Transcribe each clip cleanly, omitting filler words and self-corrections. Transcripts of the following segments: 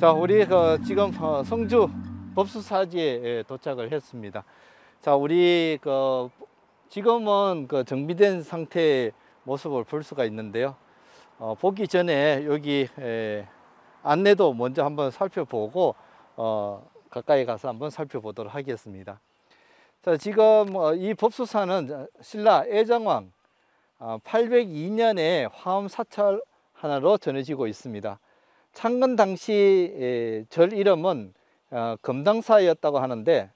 자, 우리 지금 성주 법수사지에 도착을 했습니다. 자, 우리 지금은 정비된 상태의 모습을 볼 수가 있는데요. 보기 전에 여기 안내도 먼저 한번 살펴보고 가까이 가서 한번 살펴보도록 하겠습니다. 자, 지금 이 법수사는 신라 애정왕 802년에 화엄 사찰 하나로 전해지고 있습니다. 창건 당시 절 이름은 금당사였다고 하는데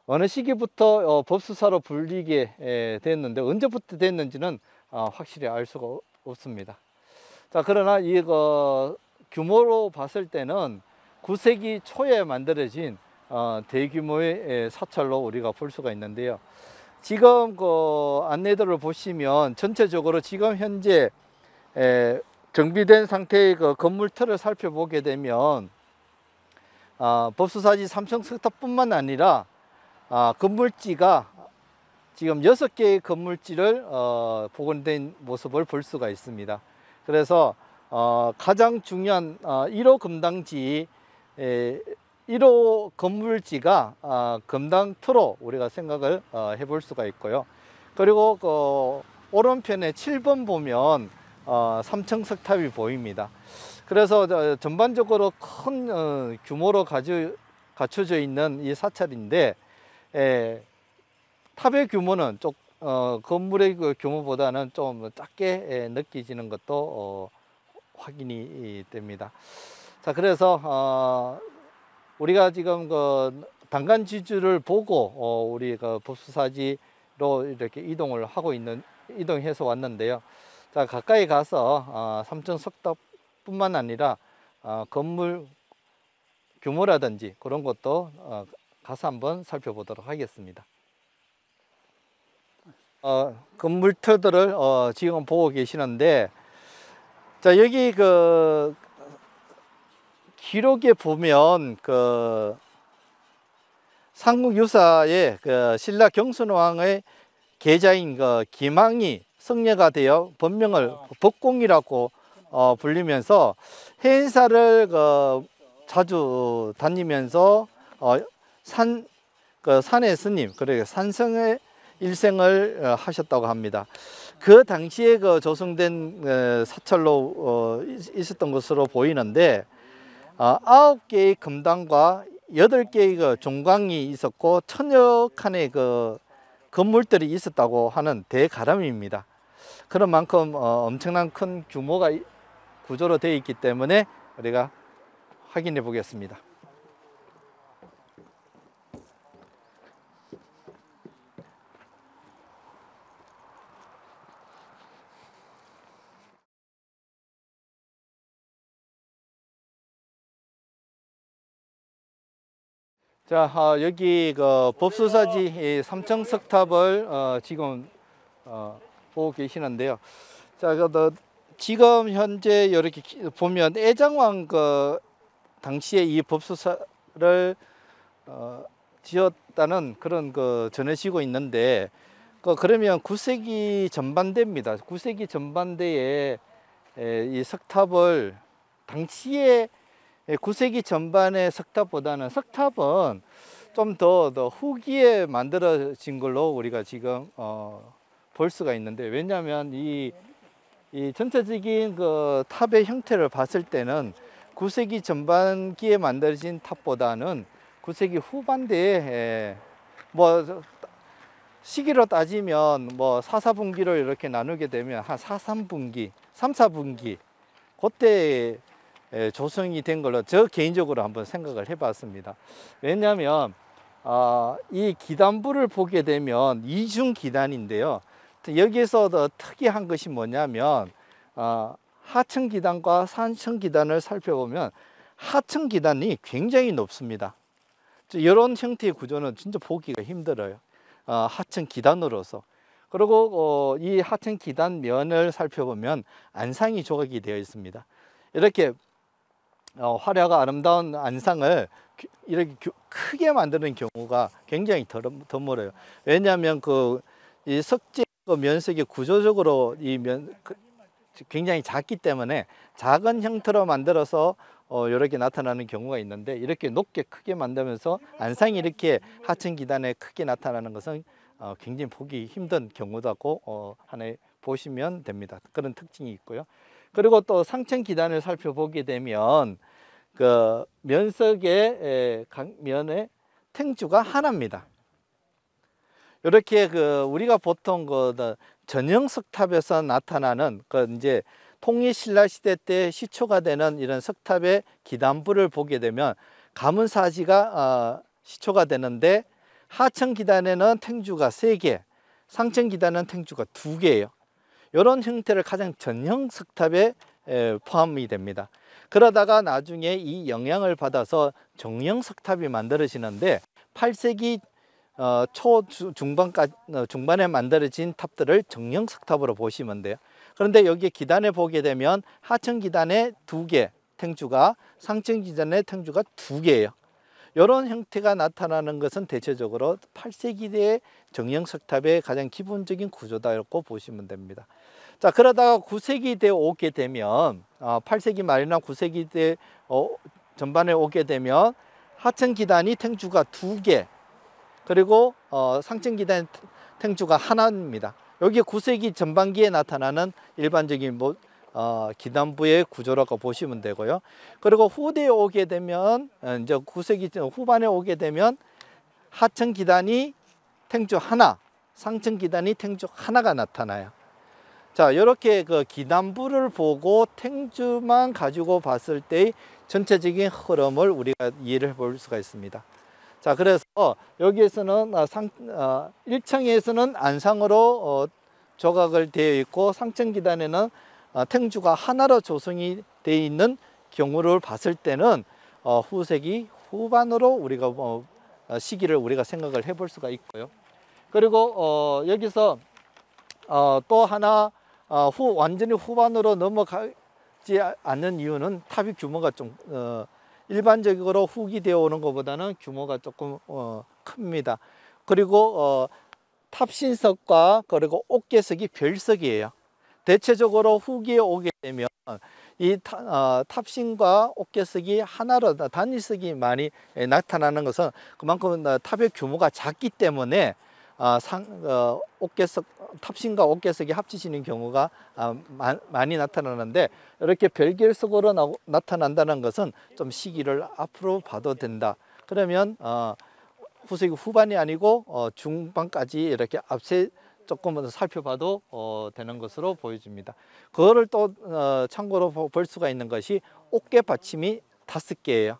어느 시기부터 법수사로 불리게 됐는데 언제부터 됐는지는 확실히 알 수가 없습니다. 자, 그러나 이 규모로 봤을 때는 9세기 초에 만들어진 대규모의 사찰로 우리가 볼 수가 있는데요. 지금 안내도를 보시면 전체적으로 지금 현재 정비된 상태의 건물 틀을 살펴보게 되면 법수사지 3층 석탑뿐만 아니라 건물지가 지금 6개의 건물지를 복원된 모습을 볼 수가 있습니다. 그래서 가장 중요한 1호 금당지 1호 건물지가 금당터로 우리가 생각을 해볼 수가 있고요. 그리고 오른편에 7번 보면 3층 석탑이 보입니다. 그래서 전반적으로 큰 규모로 갖춰져 있는 이 사찰인데 탑의 규모는 건물의 규모보다는 좀 작게 느껴지는 것도 확인이 됩니다. 자, 그래서 우리가 지금 단간지주를 보고 우리 법수사지로 이렇게 이동해서 왔는데요. 자, 가까이 가서 3층 석탑뿐만 아니라 건물 규모라든지 그런 것도 가서 한번 살펴보도록 하겠습니다. 건물 터들을 지금 보고 계시는데, 자, 여기 기록에 보면 삼국유사의 신라 경순왕의 계자인 김항이 성녀가 되어 본명을 법공이라고 불리면서 해인사를 자주 다니면서 산의 스님, 그러니까 산성의 일생을 하셨다고 합니다. 그 당시에 조성된 사찰로 있었던 것으로 보이는데 9개의 금당과 8개의 종광이 있었고 1000여 칸의 건물들이 있었다고 하는 대가람입니다. 그런 만큼 엄청난 큰 규모가 구조로 되어 있기 때문에 우리가 확인해 보겠습니다. 자, 여기 법수사지 3층 석탑을 지금 보고 계시는데요. 자, 지금 현재 이렇게 보면 애정왕 당시에 이 법수사를 지었다는 그런 전해지고 있는데 그러면 9세기 전반대입니다. 9세기 전반대에 이 석탑을 당시에 9세기 전반의 석탑보다는 석탑은 좀 더 후기에 만들어진 걸로 우리가 지금 볼 수가 있는데, 왜냐하면 이 전체적인 탑의 형태를 봤을 때는 9세기 전반기에 만들어진 탑보다는 9세기 후반대에 시기로 따지면 4, 4분기로 이렇게 나누게 되면 한 4, 3분기, 3, 4분기 그때 조성이 된 걸로 저 개인적으로 한번 생각을 해봤습니다. 왜냐하면 이 기단부를 보게 되면 이중 기단인데요. 여기에서 더 특이한 것이 뭐냐면 하층 기단과 상층 기단을 살펴보면 하층 기단이 굉장히 높습니다. 이런 형태의 구조는 진짜 보기가 힘들어요. 하층 기단으로서. 그리고 이 하층 기단 면을 살펴보면 안상이 조각이 되어 있습니다. 이렇게 화려하고 아름다운 안상을 이렇게 크게 만드는 경우가 굉장히 드물어요. 왜냐하면 이 석재 면적이 구조적으로 굉장히 작기 때문에 작은 형태로 만들어서 이렇게 나타나는 경우가 있는데, 이렇게 높게 크게 만들면서 안상이 이렇게 하층 기단에 크게 나타나는 것은 굉장히 보기 힘든 경우다고 하나 보시면 됩니다. 그런 특징이 있고요. 그리고 또 상층 기단을 살펴보게 되면 그 면석의 면의 탱주가 하나입니다. 이렇게 그 우리가 보통 그 전형석탑에서 나타나는 그 이제 통일신라 시대 때 시초가 되는 이런 석탑의 기단부를 보게 되면 가문사지가 시초가 되는데, 하층 기단에는 탱주가 3개, 상층 기단은 탱주가 2개예요. 이런 형태를 가장 전형 석탑에 포함이 됩니다. 그러다가 나중에 이 영향을 받아서 정형 석탑이 만들어지는데, 8세기 중반에 만들어진 탑들을 정형 석탑으로 보시면 돼요. 그런데 여기 기단에 보게 되면 하층 기단에 2개 탱주가, 상층 기단에 탱주가 2개예요. 이런 형태가 나타나는 것은 대체적으로 8세기의 정형 석탑의 가장 기본적인 구조다고 보시면 됩니다. 자, 그러다가 9세기대에 오게 되면 8세기 말이나 9세기대 전반에 오게 되면 하층 기단이 탱주가 2개, 그리고 상층 기단 탱주가 하나입니다. 여기 9세기 전반기에 나타나는 일반적인 기단부의 구조라고 보시면 되고요. 그리고 후대에 오게 되면, 이제 9세기 후반에 오게 되면 하층 기단이 탱주 하나, 상층 기단이 탱주 하나가 나타나요. 자, 이렇게 그 기단부를 보고 탱주만 가지고 봤을 때의 전체적인 흐름을 우리가 이해를 해볼 수가 있습니다. 자, 그래서 여기에서는 1층에서는 안상으로 조각을 되어 있고, 상층 기단에는 탱주가 하나로 조성이 되어 있는 경우를 봤을 때는 후세기 후반으로 우리가 시기를 우리가 생각을 해볼 수가 있고요. 그리고 여기서 또 하나 완전히 후반으로 넘어가지 않는 이유는 탑의 규모가 좀 일반적으로 후기 되어 오는 것보다는 규모가 조금 큽니다. 그리고 탑신석과 그리고 옥계석이 별석이에요. 대체적으로 후기에 오게 되면 이 탑신과 옥계석이 하나로 단일석이 많이 나타나는 것은 그만큼 탑의 규모가 작기 때문에 탑신과 옥계석이 합치시는 경우가 많이 나타나는데, 이렇게 별결석으로 나타난다는 것은 좀 시기를 앞으로 봐도 된다. 그러면 후세기 후반이 아니고 중반까지 이렇게 앞세 조금 살펴봐도 되는 것으로 보여집니다. 그거를 또 참고로 볼 수가 있는 것이 옥계 받침이 5개예요.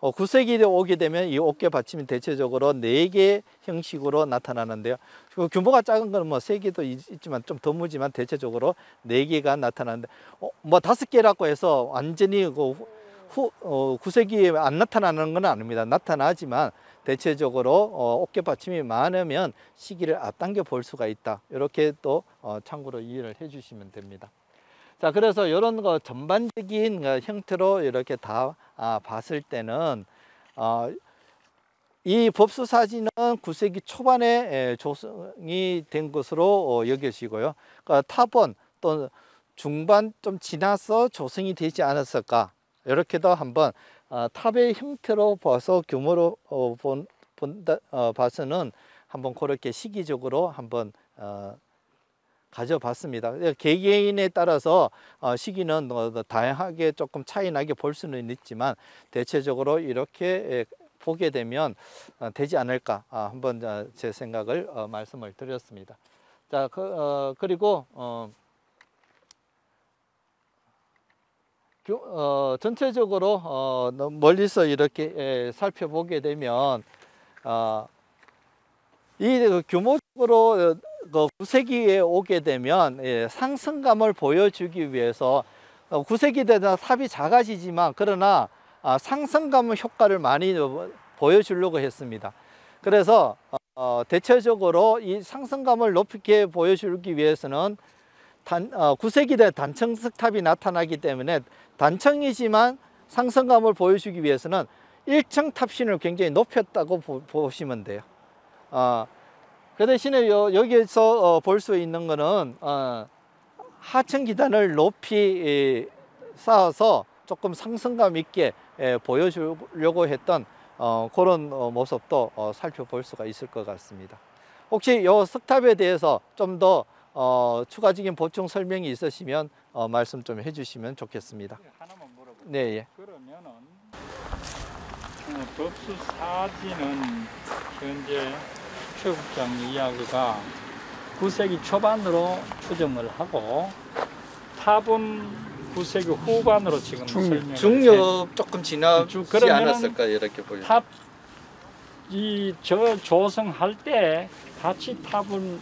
9세기에 오게 되면 이 옥계 받침이 대체적으로 4개 형식으로 나타나는데요. 규모가 작은 건 뭐 3개도 있지만 좀 드물지만 대체적으로 4개가 나타나는데, 뭐 5개라고 해서 완전히 9세기에 안 나타나는 건 아닙니다. 나타나지만 대체적으로 옥계 받침이 많으면 시기를 앞당겨 볼 수가 있다. 이렇게 또 참고로 이해를 해 주시면 됩니다. 자, 그래서 이런 거 전반적인 형태로 이렇게 다 봤을 때는 이 법수 사진은 9세기 초반에 조성이 된 것으로 여겨지고요. 그러니까 탑은 또 중반 좀 지나서 조성이 되지 않았을까, 이렇게도 한번 탑의 형태로 봐서 규모로 봐서는 한번 그렇게 시기적으로 한번 가져봤습니다. 개개인에 따라서 시기는 다양하게 조금 차이 나게 볼 수는 있지만 대체적으로 이렇게 보게 되면 되지 않을까, 한번 제 생각을 말씀을 드렸습니다. 자, 그리고 전체적으로 멀리서 이렇게 살펴보게 되면 이 규모적으로 9세기에 오게 되면 상승감을 보여주기 위해서 9세기 되다 탑이 작아지지만 그러나 상승감 효과를 많이 보여주려고 했습니다. 그래서 대체적으로 이 상승감을 높게 보여주기 위해서는 9세기대 단층 석탑이 나타나기 때문에 단층이지만 상승감을 보여주기 위해서는 1층 탑신을 굉장히 높였다고 보시면 돼요. 그 대신에 여기에서 볼 수 있는 거는 하층 기단을 높이 쌓아서 조금 상승감 있게 보여주려고 했던 그런 모습도 살펴볼 수가 있을 것 같습니다. 혹시 이 석탑에 대해서 좀 더 추가적인 보충 설명이 있으시면 말씀 좀 해주시면 좋겠습니다. 하나만 물어볼게요. 네, 예. 그러면은 법수 사지는 현재 최 국장 이야기가 9세기 초반으로 추정을 하고 탑은 9세기 후반으로 지금 설명을 중엽 조금 지나지 그러면은 않았을까 이렇게 보여요. 탑 저 조성할 때 같이 탑을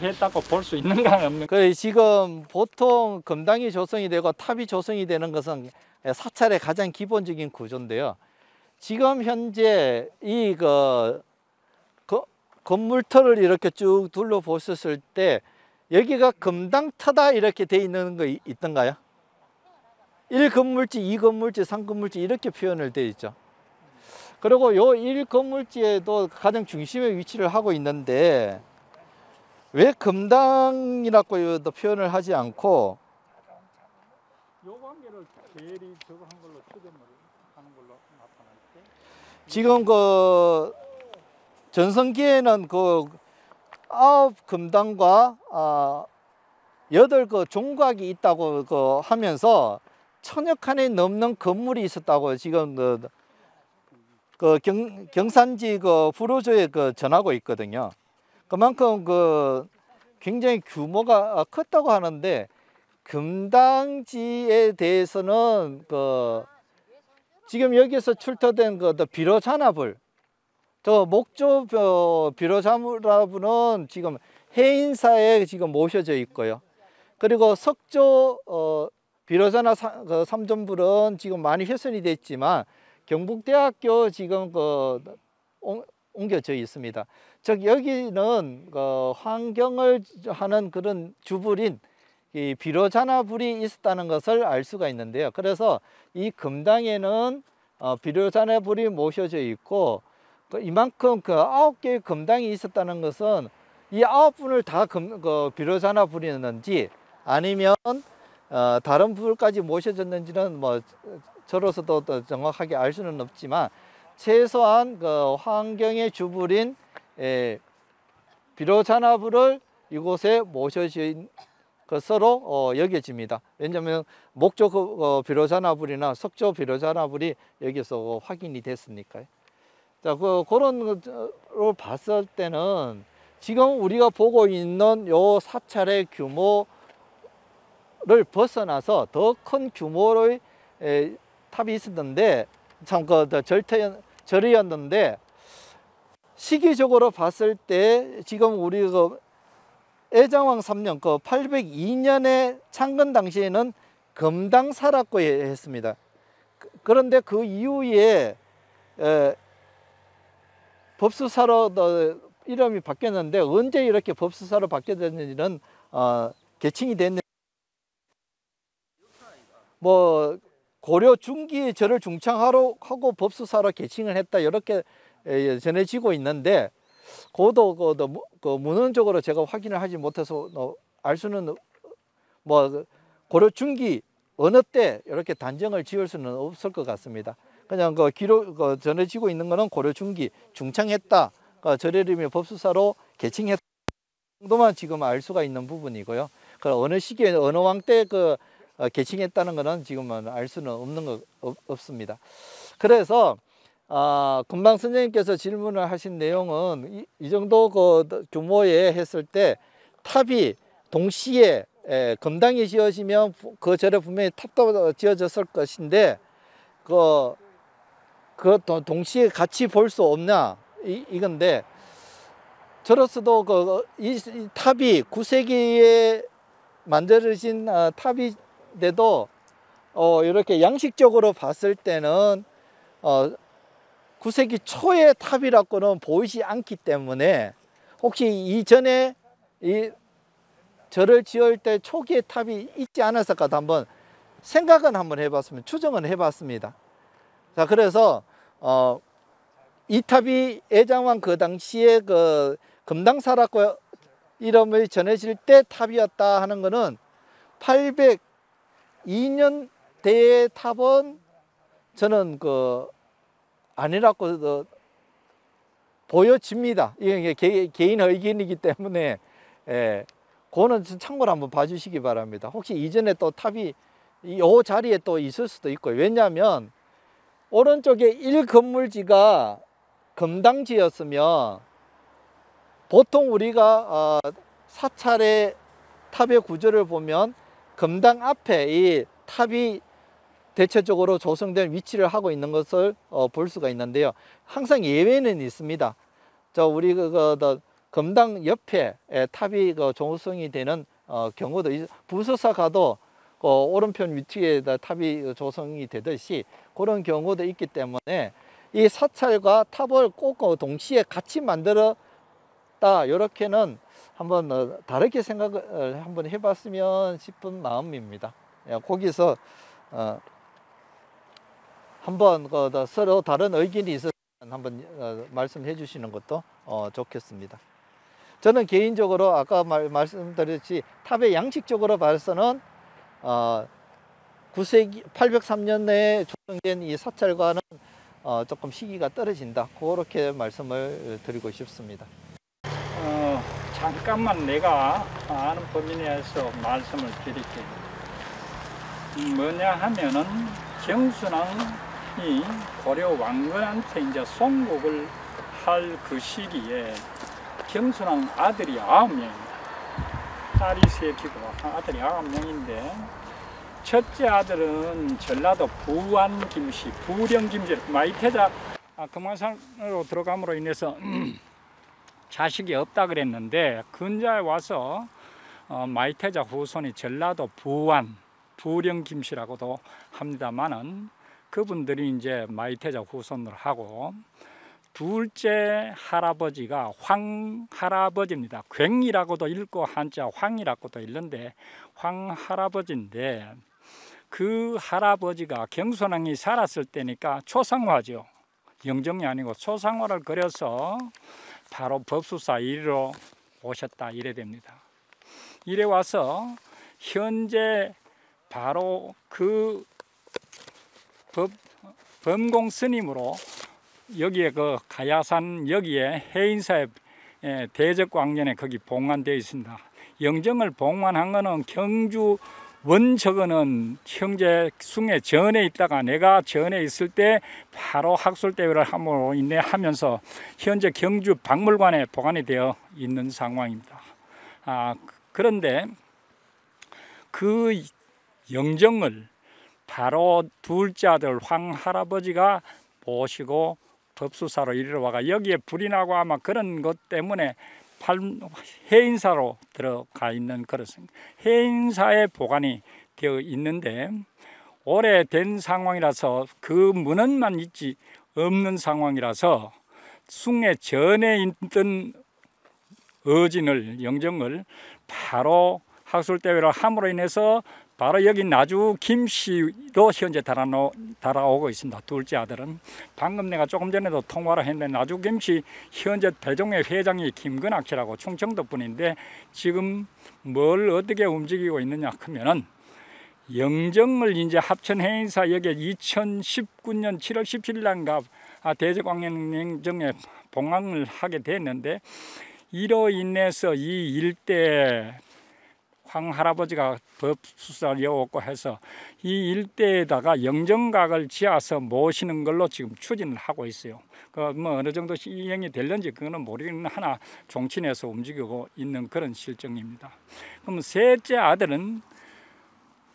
했다고 볼 수 있는가 없는가? 그 지금 보통 금당이 조성이 되고 탑이 조성이 되는 것은 사찰의 가장 기본적인 구조인데요. 지금 현재 이 건물터를 이렇게 쭉 둘러보셨을 때 여기가 금당터다 이렇게 돼 있는 거 있던가요? 1건물지, 2건물지, 3건물지 이렇게 표현을 되어 있죠. 그리고 요 1건물지에도 가장 중심에 위치를 하고 있는데 왜 금당이라고 표현을 하지 않고 요 관계를 계리 저거 한 걸로 추정을 하는 걸로 나타날 때 지금 그 전성기에는 그 9금당과 8그 종각이 있다고 하면서 1000여 칸이 넘는 건물이 있었다고 지금 경산지 부로조에 전하고 있거든요. 그만큼 굉장히 규모가 컸다고 하는데 금당지에 대해서는 지금 여기서 출토된 비로잔화불, 저 목조 비로잔화불은 지금 해인사에 지금 모셔져 있고요. 그리고 석조 비로잔화 삼존불은 지금 많이 훼손이 됐지만 경북대학교 지금 옮겨져 있습니다. 즉 여기는 환경을 하는 그런 주불인 이 비로잔화불이 있었다는 것을 알 수가 있는데요. 그래서 이 금당에는 비로잔화불이 모셔져 있고 이만큼 9개의 금당이 있었다는 것은 이 9분을 다 비로잔화불이었는지 아니면 다른 불까지 모셔졌는지는 뭐 저로서도 정확하게 알 수는 없지만 최소한 환경의 주불인 비로잔화불을 이곳에 모셔진 것으로 여겨집니다. 왜냐하면 목조 비로잔화불이나 석조 비로잔화불이 여기서 확인이 됐으니까요. 자, 그런 걸 봤을 때는 지금 우리가 보고 있는 요 사찰의 규모를 벗어나서 더 큰 규모의 탑이 있었는데 참 절이었는데 시기적으로 봤을 때 지금 우리 애정왕 3년 802년에 창건 당시에는 금당사라고 했습니다. 그런데 그 이후에 법수사로 이름이 바뀌었는데 언제 이렇게 법수사로 바뀌었는지는 계층이 됐는데 뭐 고려 중기에 절을 중창하고 법수사로 계층을 했다 이렇게 전해지고 있는데 그것도 문헌적으로 제가 확인을 하지 못해서 알 수는 뭐 고려 중기 어느 때 이렇게 단정을 지을 수는 없을 것 같습니다. 그냥 기록 전해지고 있는 거는 고려 중기 중창했다, 절의 법수사로 계층했다 정도만 지금 알 수가 있는 부분이고요. 어느 시기에 어느 왕 때 계층했다는 거는 지금은 알 수는 없습니다. 그래서 금방 선생님께서 질문을 하신 내용은 이 정도 규모에 했을 때 탑이 동시에 금당이 지어지면 그 절에 분명히 탑도 지어졌을 것인데 동시에 같이 볼 수 없냐 이건데 저로서도 이 탑이 9세기에 만들어진 탑인데도 이렇게 양식적으로 봤을 때는 9세기 초의 탑이라고는 보이지 않기 때문에 혹시 이전에 이 절을 지을 때 초기의 탑이 있지 않았을까도 한번 생각은 한번 해봤습니다. 추정은 해봤습니다. 자, 그래서 이 탑이 애장왕 그 당시에 금당사라고 이름을 전해질 때 탑이었다 하는 거는 802년 대탑은 저는 아니라고 보여집니다. 이게 개인 의견이기 때문에 그거는 참고로 한번 봐주시기 바랍니다. 혹시 이전에 또 탑이 이 자리에 또 있을 수도 있고요. 왜냐하면 오른쪽에 1건물지가 금당지였으면 보통 우리가 사찰의 탑의 구조를 보면 금당 앞에 이 탑이 대체적으로 조성된 위치를 하고 있는 것을 볼 수가 있는데요. 항상 예외는 있습니다. 우리 금당 옆에 탑이 조성이 되는 경우도 부서사 가도 오른편 위치에 탑이 조성이 되듯이 그런 경우도 있기 때문에 이 사찰과 탑을 꼭 동시에 같이 만들었다, 이렇게는 한번 다르게 생각을 한번 해봤으면 싶은 마음입니다. 거기서 한번 서로 다른 의견이 있으면 한번 말씀해 주시는 것도 좋겠습니다. 저는 개인적으로 아까 말씀드렸듯이 탑의 양식적으로 봐서는 9세기 803년에 조성된 이 사찰과는 조금 시기가 떨어진다, 그렇게 말씀을 드리고 싶습니다. 잠깐만 내가 아는 범위 내에서 말씀을 드릴게요. 뭐냐 하면은 경순왕이 고려 왕건한테 이제 송국을 할 그 시기에 경순왕 아들이 9명입니다. 딸이 3이고 아들이 9명인데 첫째 아들은 전라도 부안 김씨, 부령 김씨, 마이태자 금화산으로 들어감으로 인해서 자식이 없다 그랬는데 근자에 와서 마이태자 후손이 전라도 부안, 부령 김씨라고도 합니다만은 그분들이 이제 마이태자 후손으로 하고, 둘째 할아버지가 황할아버지입니다. 굉이라고도 읽고 한자 황이라고도 읽는데 황할아버지인데, 그 할아버지가 경순왕이 살았을 때니까 초상화죠. 영정이 아니고 초상화를 그려서 바로 법수사 이리로 오셨다 이래 됩니다. 이래 와서 현재 바로 그 범공 스님으로 여기에 그 가야산 여기에 해인사에 대적광년에 거기 봉안되어 있습니다. 영정을 봉안한 거는 경주 원적어는 형제 숭에 전에 있다가 내가 전에 있을 때 바로 학술대회를 함으로 인해 하면서 현재 경주 박물관에 보관이 되어 있는 상황입니다. 그런데 그 영정을 바로 둘째 아들 황할아버지가 모시고 법수사로 이리로 와가 여기에 불이 나고 아마 그런 것 때문에 해인사로 들어가 있는 그렇습니다. 해인사에 보관이 되어 있는데 오래된 상황이라서 그 문헌만 있지 없는 상황이라서 숭례 전에 있던 어진을 영정을 바로 학술대회를 함으로 인해서 바로 여기 나주 김씨로 현재 달아오고 있습니다. 둘째 아들은 방금 내가 조금 전에도 통화를 했는데 나주 김씨 현재 배종회 회장이 김근학 씨라고 충청도 분인데 지금 뭘 어떻게 움직이고 있느냐 하면은 영정을 이제 합천 해인사 여기에 2019년 7월 17일 날인가 대적광년 영정에 봉황을 하게 됐는데 이로 인해서 이 일대 황할아버지가 법수사를 여왔고 해서 이 일대에다가 영정각을 지어서 모시는 걸로 지금 추진을 하고 있어요. 뭐 어느 정도 시행이 될는지 그거는 모르겠는 하나 종친에서 움직이고 있는 그런 실정입니다. 그럼 셋째 아들은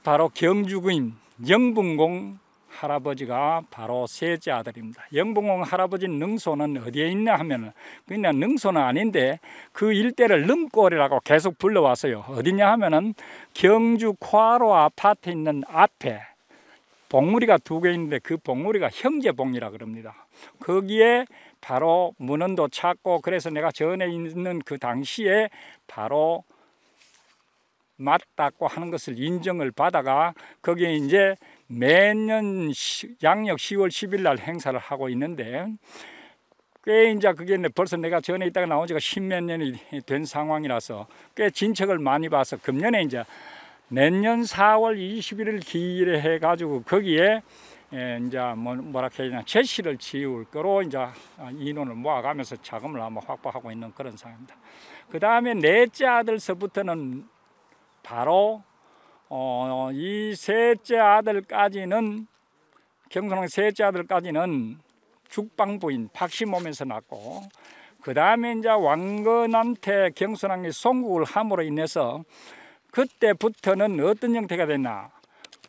바로 경주구인 영분공 할아버지가 바로 셋째 아들입니다. 영분공 할아버지 능소는 어디에 있냐 하면 그냥 능소는 아닌데 그 일대를 능골이라고 계속 불러왔어요. 어디냐 하면은 경주 코아로 아파트 있는 앞에 봉우리가 2개 있는데 그 봉우리가 형제봉이라 그럽니다. 거기에 바로 문헌도 찾고 그래서 내가 전에 있는 그 당시에 바로 맞다고 하는 것을 인정을 받아가 거기에 이제 매년 양력 10월 10일 날 행사를 하고 있는데 꽤 이제 그게 벌써 내가 전에 있다가 나온 지가 10몇 년이 된 상황이라서 꽤 진척을 많이 봐서 금년에 이제 내년 4월 21일 기일에 해가지고 거기에 이제 뭐라 해야 되나 제시를 지을 거로 이제 인원을 모아가면서 자금을 아마 확보하고 있는 그런 상황입니다. 그 다음에 넷째 아들서부터는 바로 이 셋째 아들까지는 경순왕 셋째 아들까지는 죽방 부인 박씨 몸에서 낳고 그 다음에 이제 왕건한테 경순왕이 송국을 함으로 인해서 그때부터는 어떤 형태가 됐나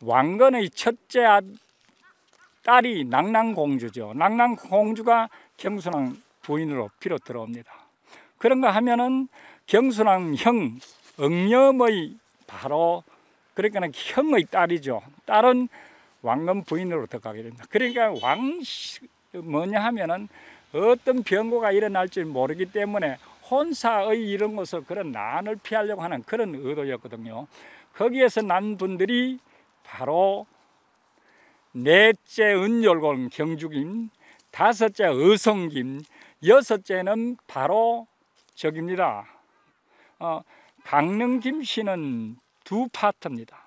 왕건의 첫째 딸이 낭랑공주죠. 낭랑공주가 경순왕 부인으로 비로 들어옵니다. 그런가 하면은 경순왕 형 응염의 바로 그러니까 형의 딸이죠. 딸은 왕건 부인으로 들어가게 됩니다. 그러니까 뭐냐 하면은 어떤 변고가 일어날지 모르기 때문에 혼사의 이런 것을 그런 난을 피하려고 하는 그런 의도였거든요. 거기에서 난 분들이 바로 넷째 은열공 경주김, 다섯째 의성김, 여섯째는 바로 저깁니다. 강릉김 씨는 두 파트입니다.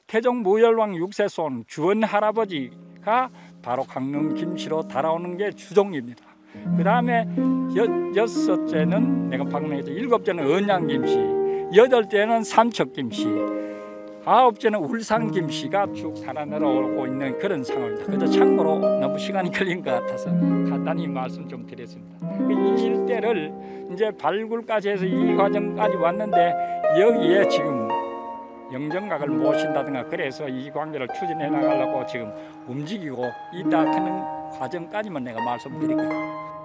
태종 무열왕 6세손 주원 할아버지가 바로 강릉김 씨로 달아오는 게 주종입니다. 그 다음에 여섯째는 내가 방금 했죠. 일곱째는 언양김 씨, 여덟째는 삼척김 씨, 아홉째는 울산김 씨가 쭉 달아 내려오고 있는 그런 상황입니다. 그저 참고로 너무 시간이 걸린 것 같아서 간단히 말씀 좀 드렸습니다. 이 일대를 이제 발굴까지 해서 이 과정까지 왔는데 여기에 지금 영정각을 모신다든가 그래서 이 관계를 추진해 나가려고 지금 움직이고 있다 하는 과정까지만 내가 말씀드릴게요.